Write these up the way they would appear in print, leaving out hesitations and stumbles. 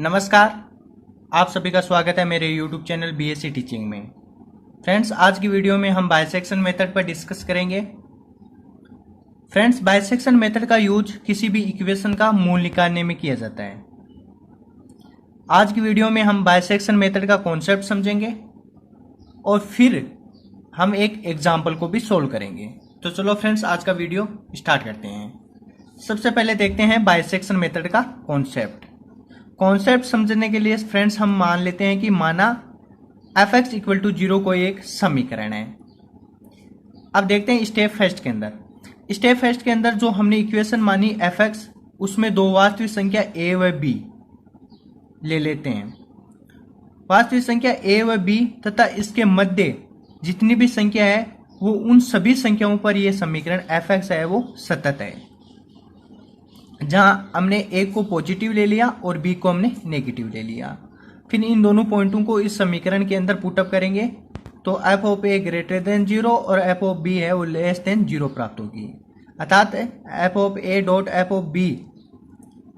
नमस्कार। आप सभी का स्वागत है मेरे YouTube चैनल बीएससी टीचिंग में। फ्रेंड्स, आज की वीडियो में हम बाइसेक्शन मेथड पर डिस्कस करेंगे। फ्रेंड्स, बाइसेक्शन मेथड का यूज किसी भी इक्वेशन का मूल निकालने में किया जाता है। आज की वीडियो में हम बाइसेक्शन मेथड का कॉन्सेप्ट समझेंगे और फिर हम एक एग्जाम्पल को भी सोल्व करेंगे। तो चलो फ्रेंड्स, आज का वीडियो स्टार्ट करते हैं। सबसे पहले देखते हैं बाइसेक्शन मेथड का कॉन्सेप्ट समझने के लिए फ्रेंड्स हम मान लेते हैं कि माना f(x = 0) कोई एक समीकरण है। अब देखते हैं स्टेप फर्स्ट के अंदर जो हमने इक्वेशन मानी f(x), उसमें दो वास्तविक संख्या a व b ले लेते हैं। वास्तविक संख्या a व b तथा इसके मध्य जितनी भी संख्या है वो उन सभी संख्याओं पर यह समीकरण f(x) है वो सतत है। जहां हमने a को पॉजिटिव ले लिया और b को हमने नेगेटिव ले लिया। फिर इन दोनों पॉइंटों को इस समीकरण के अंदर पुटअप करेंगे तो f(a) > 0 और f(b) है वो <0 प्राप्त होगी। अर्थात f(a)f(b)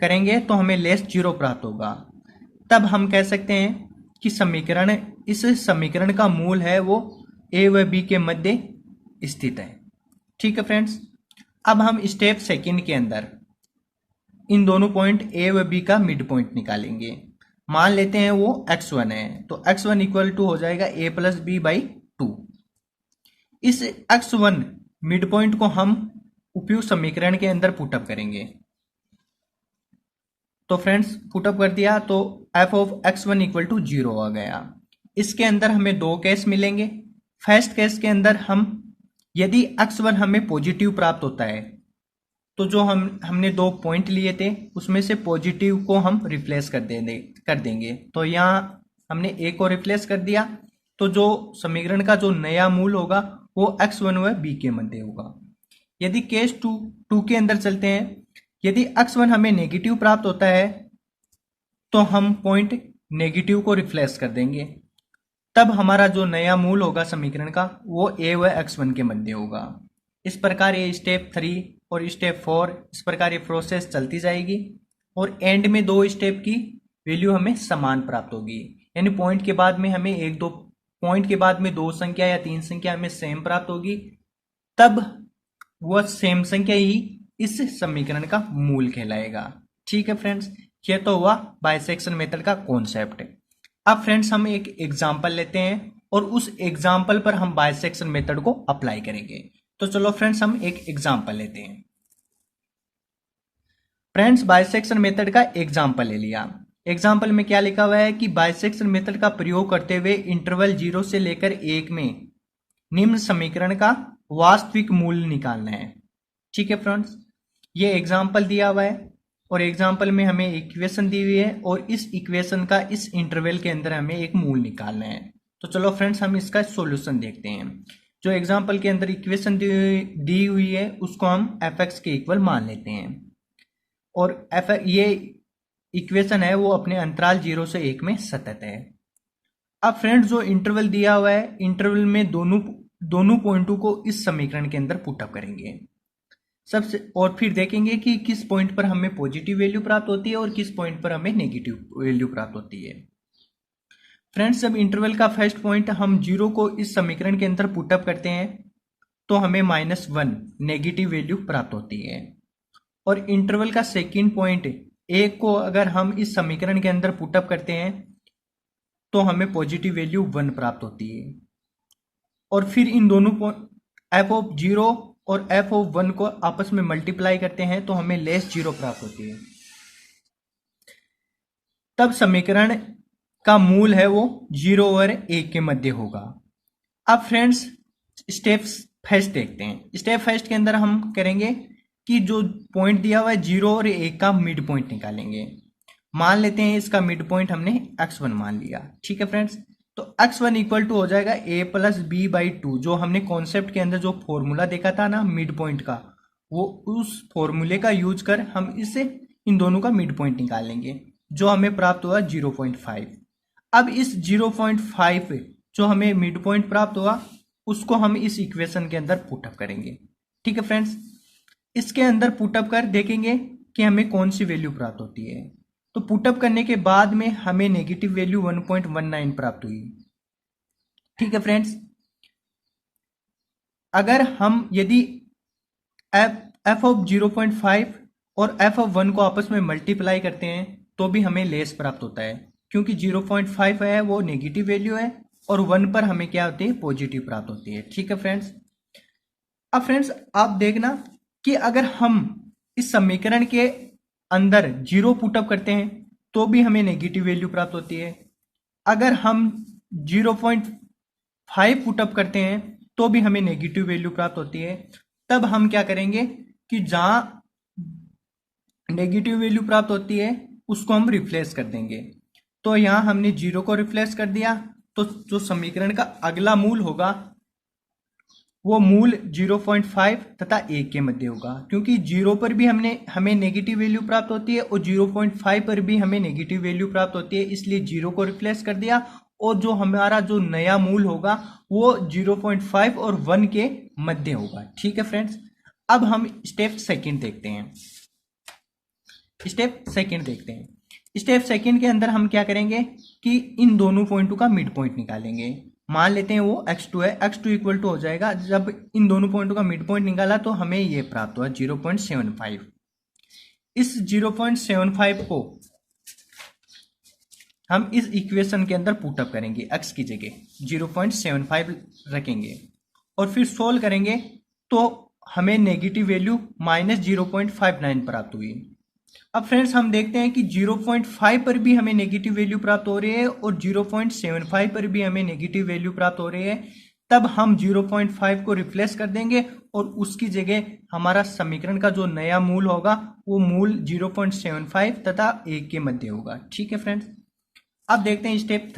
करेंगे तो हमें <0 प्राप्त होगा। तब हम कह सकते हैं कि इस समीकरण का मूल है वो a व b के मध्य स्थित है। ठीक है फ्रेंड्स, अब हम स्टेप सेकंड के अंदर इन दोनों पॉइंट a व b का मिड पॉइंट निकालेंगे। मान लेते हैं वो x1 है तो x1 = हो जाएगा a + b/2। इस x1 मिड पॉइंट को हम उपयुक्त समीकरण के अंदर पुटअप करेंगे। तो फ्रेंड्स, पुटअप कर दिया तो f(x1 = 0) आ गया। इसके अंदर हमें दो केस मिलेंगे। फर्स्ट केस के अंदर यदि x1 हमें पॉजिटिव प्राप्त होता है तो जो हमने दो पॉइंट लिए थे उसमें से पॉजिटिव को हम रिप्लेस कर देंगे। तो यहाँ हमने a को रिप्लेस कर दिया तो जो समीकरण का जो नया मूल होगा वो x1 व b के मध्य होगा। यदि केस टू के अंदर चलते हैं, यदि x1 हमें नेगेटिव प्राप्त होता है तो हम पॉइंट नेगेटिव को रिप्लेस कर देंगे। तब हमारा जो नया मूल होगा समीकरण का वो a व x1 के मध्य होगा। इस प्रकार ये स्टेप 3 और स्टेप 4 इस प्रकार ये प्रोसेस चलती जाएगी और एंड में दो स्टेप की वैल्यू हमें समान प्राप्त होगी। यानी पॉइंट के बाद में हमें पॉइंट के बाद में दो संख्या या तीन संख्या हमें सेम प्राप्त होगी। तब वह सेम संख्या ही इस समीकरण का मूल कहलाएगा। ठीक है फ्रेंड्स, ये तो हुआ बाइसेक्शन मेथड का कॉन्सेप्ट। अब फ्रेंड्स हम एक एग्जाम्पल लेते हैं और उस एग्जाम्पल पर हम बाइसेक्शन मेथड को अप्लाई करेंगे। तो चलो फ्रेंड्स, हम एक एग्जाम्पल लेते हैं। फ्रेंड्स, बाइसेक्शन मेथड का एग्जाम्पल ले लिया। एग्जाम्पल में क्या लिखा हुआ है कि बाइसेक्शन मेथड का प्रयोग करते हुए इंटरवल 0 से लेकर 1 में निम्न समीकरण का वास्तविक मूल्य निकालना है। ठीक है फ्रेंड्स, ये एग्जाम्पल दिया हुआ है और एग्जाम्पल में हमें इक्वेशन दी हुई है और इस इक्वेशन का इस इंटरवल के अंदर हमें एक मूल निकालना है। तो चलो फ्रेंड्स, हम इसका सॉल्यूशन देखते हैं। जो एग्जाम्पल के अंदर इक्वेशन दी हुई है उसको हम f(x) के इक्वल मान लेते हैं और ये इक्वेशन है वो अपने अंतराल 0 से 1 में सतत है। अब फ्रेंड्स, जो इंटरवल दिया हुआ है, इंटरवल में दोनों पॉइंटों को इस समीकरण के अंदर पुटअप करेंगे और फिर देखेंगे कि किस पॉइंट पर हमें पॉजिटिव वैल्यू प्राप्त होती है और किस पॉइंट पर हमें नेगेटिव वैल्यू प्राप्त होती है। फ्रेंड्स, जब इंटरवल का फर्स्ट पॉइंट हम 0 को इस समीकरण के अंदर पुटअप करते हैं तो हमें -1 नेगेटिव वैल्यू प्राप्त होती है और इंटरवल का सेकंड पॉइंट 1 को अगर हम इस समीकरण के अंदर पुटअप करते हैं तो हमें पॉजिटिव वैल्यू 1 प्राप्त होती है और फिर इन दोनों f(0) और f(1) को आपस में मल्टीप्लाई करते हैं तो हमें <0 प्राप्त होती है। तब समीकरण का मूल है वो 0 और 1 के मध्य होगा। अब फ्रेंड्स, स्टेप फर्स्ट देखते हैं। स्टेप फर्स्ट के अंदर हम करेंगे कि जो पॉइंट दिया हुआ है 0 और 1 का मिड पॉइंट निकालेंगे। मान लेते हैं इसका मिड पॉइंट हमने x1 मान लिया। ठीक है फ्रेंड्स, तो x1 = हो जाएगा a + b/2। जो हमने कॉन्सेप्ट के अंदर जो फॉर्मूला देखा था ना मिड पॉइंट का, वो उस फॉर्मूले का यूज कर हम इन दोनों का मिड पॉइंट निकाल लेंगे जो हमें प्राप्त हुआ 0.5। अब इस 0.5 जो हमें मिड पॉइंट प्राप्त हुआ उसको हम इस इक्वेशन के अंदर पुटअप करेंगे। ठीक है फ्रेंड्स, इसके अंदर पुटअप कर देखेंगे कि हमें कौन सी वैल्यू प्राप्त होती है। तो पुटअप करने के बाद में हमें नेगेटिव वैल्यू 1.19 प्राप्त हुई। ठीक है फ्रेंड्स, अगर हम यदि एफ ऑफ 0.5 और एफ ऑफ 1 को आपस में मल्टीप्लाई करते हैं तो भी हमें लेस प्राप्त होता है, क्योंकि 0.5 है वो नेगेटिव वैल्यू है और 1 पर हमें क्या होती है, पॉजिटिव प्राप्त होती है। ठीक है फ्रेंड्स, अब फ्रेंड्स आप देखना कि अगर हम इस समीकरण के अंदर 0 पुटअप करते हैं तो भी हमें नेगेटिव वैल्यू प्राप्त होती है। अगर हम 0.5 पुटअप करते हैं तो भी हमें नेगेटिव वैल्यू प्राप्त होती है। तब हम क्या करेंगे कि जहां नेगेटिव वैल्यू प्राप्त होती है उसको हम रिप्लेस कर देंगे। तो यहां हमने 0 को रिप्लेस कर दिया, तो जो समीकरण का अगला मूल होगा वो मूल 0.5 तथा 1 के मध्य होगा, क्योंकि 0 पर भी हमें नेगेटिव वैल्यू प्राप्त होती है और 0.5 पर भी हमें नेगेटिव वैल्यू प्राप्त होती है, इसलिए 0 को रिप्लेस कर दिया और जो हमारा जो नया मूल होगा वो 0.5 और 1 के मध्य होगा। ठीक है फ्रेंड्स, अब हम स्टेप सेकंड देखते हैं। स्टेप सेकंड के अंदर हम क्या करेंगे कि इन दोनों पॉइंटों का मिड पॉइंट निकालेंगे। मान लेते हैं वो x2 है, x2 इक्वल टू हो जाएगा, जब इन दोनों पॉइंटों का मिड पॉइंट निकाला तो हमें ये प्राप्त हुआ 0.75। इस 0.75 को हम इस इक्वेशन के अंदर पुटअप करेंगे, x की जगह 0.75 रखेंगे और फिर सोल्व करेंगे तो हमें नेगेटिव वैल्यू -0.59 प्राप्त हुई। अब फ्रेंड्स हम देखते हैं कि 0.5 पर भी हमें नेगेटिव वैल्यू प्राप्त हो रही है और 0.75 पर भी हमें नेगेटिव वैल्यू प्राप्त हो रही है। तब हम 0.5 को रिप्लेस कर देंगे और उसकी जगह हमारा समीकरण का जो नया मूल होगा वो मूल 0.75 तथा 1 के मध्य होगा। ठीक है फ्रेंड्स, अब देखते हैं स्टेप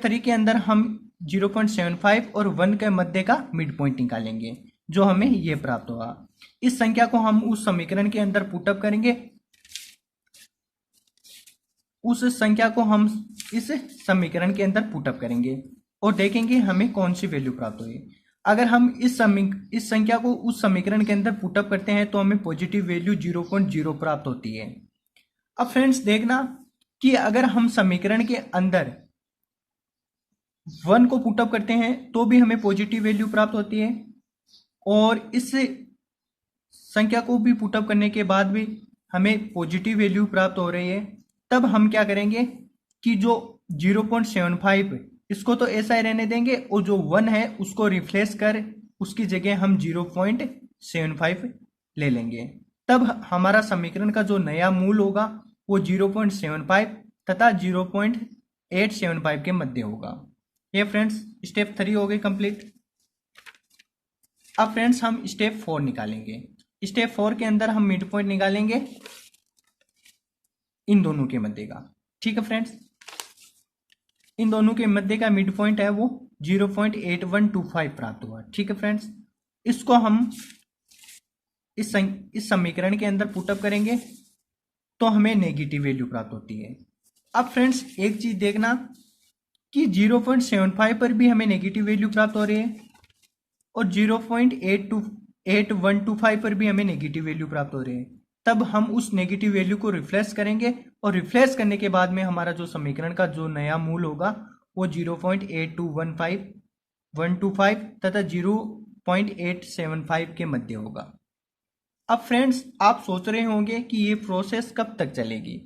3 के अंदर हम 0.75 और 1 के मध्य का मिड पॉइंट निकालेंगे, जो हमें ये प्राप्त होगा। इस संख्या को हम उस समीकरण के अंदर पुटअप करेंगे, उस संख्या को हम इस समीकरण के अंदर पुटअप करेंगे और देखेंगे हमें कौन सी वैल्यू प्राप्त हुई। अगर हम इस संख्या को उस समीकरण के अंदर पुटअप करते हैं तो हमें पॉजिटिव वैल्यू 0.0 प्राप्त होती है। अब फ्रेंड्स देखना कि अगर हम समीकरण के अंदर 1 को पुटअप करते हैं तो भी हमें पॉजिटिव वैल्यू प्राप्त होती है और इस संख्या को भी पुटअप करने के बाद भी हमें पॉजिटिव वैल्यू प्राप्त हो रही है। तब हम क्या करेंगे कि जो 0.75 इसको तो ऐसा ही रहने देंगे और जो 1 है उसको रिप्लेस कर उसकी जगह हम 0.75 ले लेंगे। तब हमारा समीकरण का जो नया मूल होगा वो 0.75 तथा 0.875 के मध्य होगा। ये फ्रेंड्स स्टेप 3 हो गई कंप्लीट। अब फ्रेंड्स हम स्टेप 4 निकालेंगे। स्टेप 4 के अंदर हम मिड पॉइंट निकालेंगे इन दोनों के मध्य का। ठीक है फ्रेंड्स, इन दोनों के मध्य का मिड पॉइंट है वो 0.8125 प्राप्त हुआ। ठीक है फ्रेंड्स, इसको हम इस समीकरण के अंदर पुटअप करेंगे तो हमें नेगेटिव वैल्यू प्राप्त होती है। अब फ्रेंड्स एक चीज देखना कि 0.75 पर भी हमें नेगेटिव वैल्यू प्राप्त हो रही है और 0.8125 पर भी हमें नेगेटिव वैल्यू प्राप्त हो रही है। तब हम उस नेगेटिव वैल्यू को रिप्लेस करेंगे और रिप्लेस करने के बाद में हमारा जो समीकरण का जो नया मूल होगा वो 0.8215 तथा 0.875 के मध्य होगा। अब फ्रेंड्स आप सोच रहे होंगे कि ये प्रोसेस कब तक चलेगी।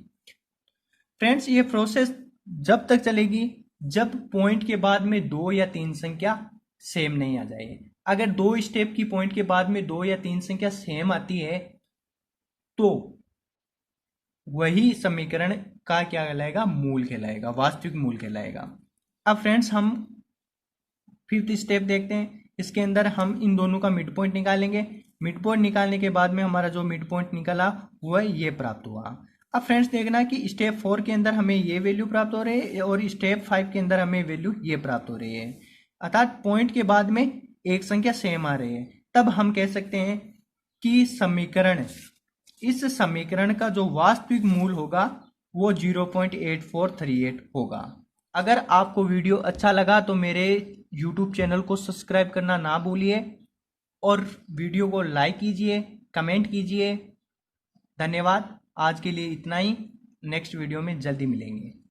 फ्रेंड्स ये प्रोसेस जब तक चलेगी जब पॉइंट के बाद में 2 या 3 संख्या सेम नहीं आ जाए। अगर 2 स्टेप की पॉइंट के बाद में 2 या 3 संख्या सेम आती है तो वही समीकरण का क्या कहलाएगा, मूल कहलाएगा, वास्तविक मूल कहलाएगा। अब फ्रेंड्स हम 5th स्टेप देखते हैं। इसके अंदर हम इन दोनों का मिड पॉइंट निकालेंगे। मिड पॉइंट निकालने के बाद में हमारा जो मिड पॉइंट निकला वह ये प्राप्त हुआ। अब फ्रेंड्स देखना कि स्टेप 4 के अंदर हमें ये वैल्यू प्राप्त हो रही है और स्टेप 5 के अंदर हमें वैल्यू ये प्राप्त हो रही है, अर्थात पॉइंट के बाद में एक संख्या सेम आ रही है। तब हम कह सकते हैं कि इस समीकरण का जो वास्तविक मूल होगा वो 0.8438 होगा। अगर आपको वीडियो अच्छा लगा तो मेरे YouTube चैनल को सब्सक्राइब करना ना भूलिए और वीडियो को लाइक कीजिए, कमेंट कीजिए। धन्यवाद, आज के लिए इतना ही। नेक्स्ट वीडियो में जल्दी मिलेंगे।